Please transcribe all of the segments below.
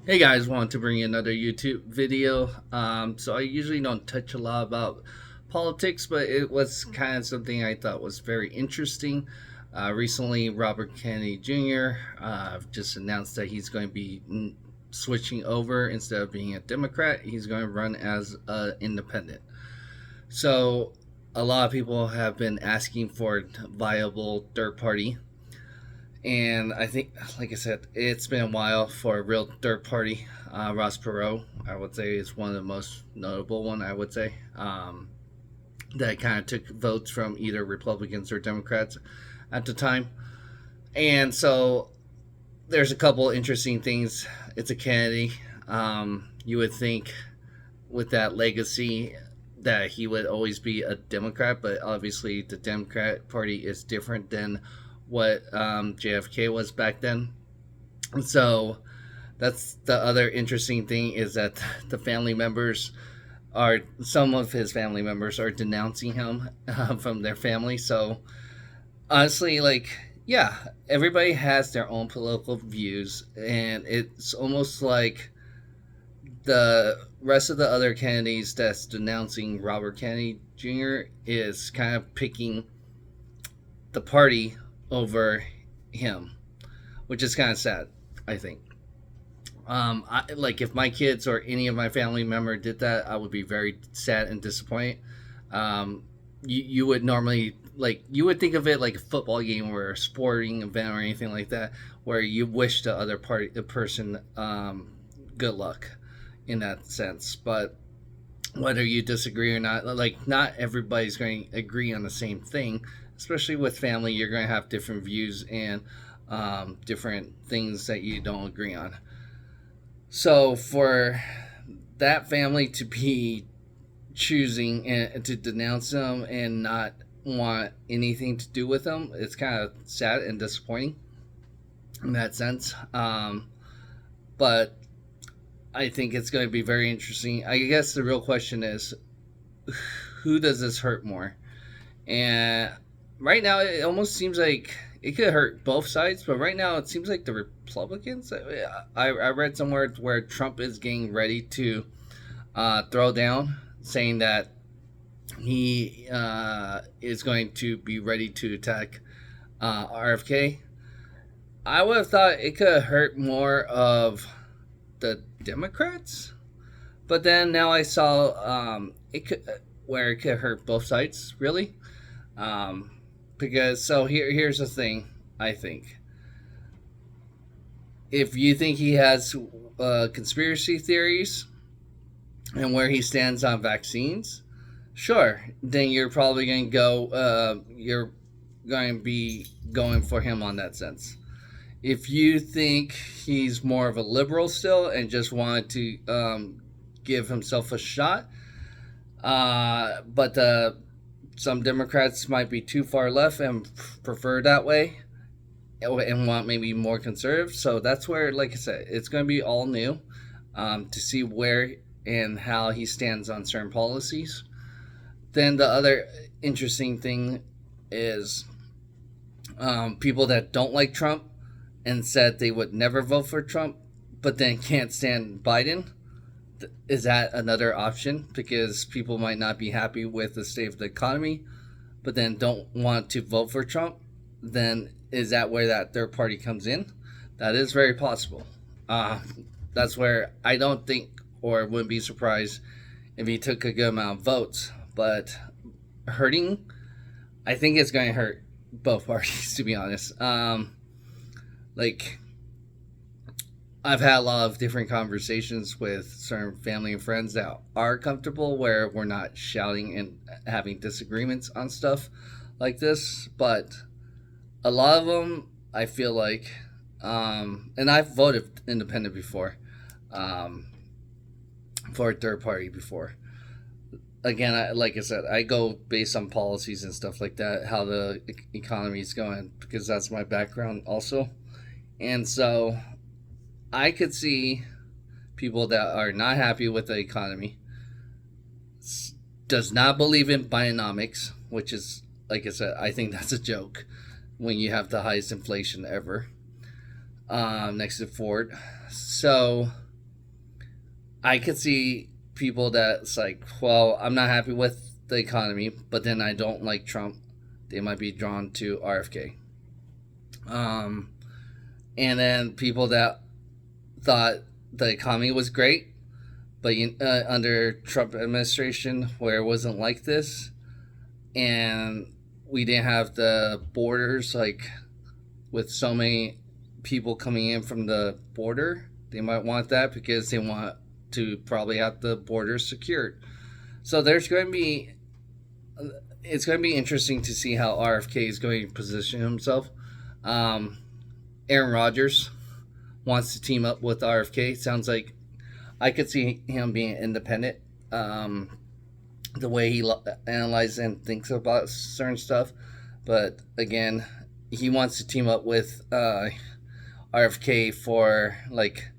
Hey guys, wanted to bring you another YouTube video. So I usually don't touch a lot about politics, but it was kind of something I thought was very interesting. Recently, Robert Kennedy Jr. Just announced that he's going to be switching over. Instead of being a Democrat, he's going to run as an independent. So a lot of people have been asking for a viable third party, and I think, like I said, it's been a while for a real third party. Ross Perot, I would say, is one of the most notable one. I would say that kind of took votes from either Republicans or Democrats at the time. And so there's a couple interesting things. It's a Kennedy. You would think with that legacy that he would always be a Democrat, but obviously the Democrat Party is different than what JFK was back then. So that's the other interesting thing, is that the family members are some of his family members are denouncing him from their family. So honestly, like, yeah, everybody has their own political views, and it's almost like the rest of the other Kennedys that's denouncing Robert Kennedy Jr. is kind of picking the party over him, which is kind of sad, I think. Like if my kids or any of my family member did that, I would be very sad and disappointed. You would normally, like, you would think of it like a football game or a sporting event or anything like that, where you wish the other party, the person, good luck in that sense. But whether you disagree or not, like, not everybody's going to agree on the same thing. Especially with family, you're going to have different views and different things that you don't agree on. So for that family to be choosing and to denounce them and not want anything to do with them, it's kind of sad and disappointing in that sense. But I think it's going to be very interesting. I guess the real question is, who does this hurt more? And right now, it almost seems like it could hurt both sides, but right now it seems like the Republicans. I read somewhere where Trump is getting ready to throw down, saying that he is going to be ready to attack RFK. I would have thought it could hurt more of the Democrats, but then now I saw it could, where it could hurt both sides, really. Because so here's the thing. I think if you think he has conspiracy theories and where he stands on vaccines, sure, then you're probably going to go. You're going to be going for him on that sense. If you think he's more of a liberal still and just wanted to give himself a shot, but some Democrats might be too far left and prefer that way and want maybe more conservative. So that's where, like I said, it's going to be all new to see where and how he stands on certain policies. Then the other interesting thing is people that don't like Trump and said they would never vote for Trump, but then can't stand Biden. Is that another option? Because people might not be happy with the state of the economy, but then don't want to vote for Trump. Then is that where that third party comes in? That is very possible. Uh, that's where I don't think, or wouldn't be surprised if he took a good amount of votes. But hurting, I think it's going to hurt both parties, to be honest. Like, I've had a lot of different conversations with certain family and friends that are comfortable where we're not shouting and having disagreements on stuff like this. But a lot of them, I feel like, and I've voted independent before, um, for a third party before. Again, like I said, I go based on policies and stuff like that, how the economy is going, because that's my background also. And so I could see people that are not happy with the economy, does not believe in Bidenomics, which is, like I said, I think that's a joke when you have the highest inflation ever, next to Ford. So I could see people that's like, well, I'm not happy with the economy, but then I don't like Trump. They might be drawn to RFK. Um, and then people that thought the economy was great, but under Trump administration where it wasn't like this, and we didn't have the borders like with so many people coming in from the border, they might want that because they want to probably have the borders secured. So there's going to be it's going to be interesting to see how RFK is going to position himself. Um, Aaron Rodgers wants to team up with RFK. Sounds like I could see him being independent. The way he analyzes and thinks about certain stuff, but again, he wants to team up with RFK for like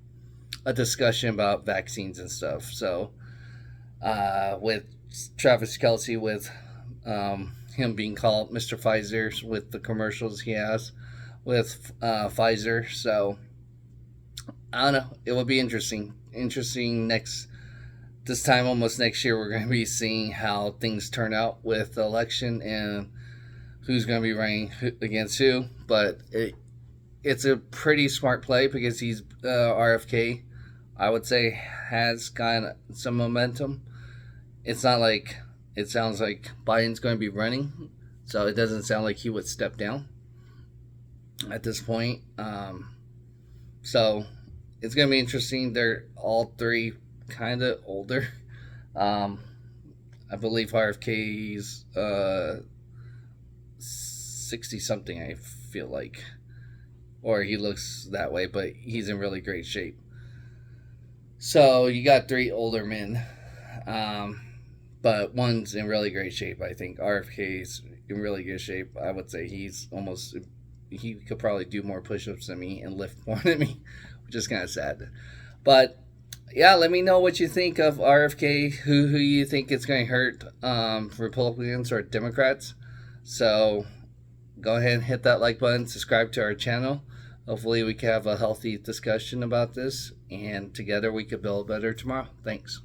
a discussion about vaccines and stuff. So with Travis Kelsey, with him being called Mr. Pfizer with the commercials he has with Pfizer. So I don't know. It will be interesting. Interesting next this time almost next year we're going to be seeing how things turn out with the election and who's going to be running against who. But it's a pretty smart play because he's RFK. I would say has got some momentum. It's not like it sounds like Biden's going to be running, so it doesn't sound like he would step down at this point. So it's going to be interesting. They're all three kind of older. I believe RFK's 60 something, I feel like. Or he looks that way, but he's in really great shape. So you got three older men. But one's in really great shape, I think. RFK's in really good shape. I would say he could probably do more push ups than me and lift more than me, which is kind of sad. But yeah, let me know what you think of RFK. Who you think it's going to hurt, Republicans or Democrats? So go ahead and hit that like button, subscribe to our channel. Hopefully, we can have a healthy discussion about this, and together we could build a better tomorrow. Thanks.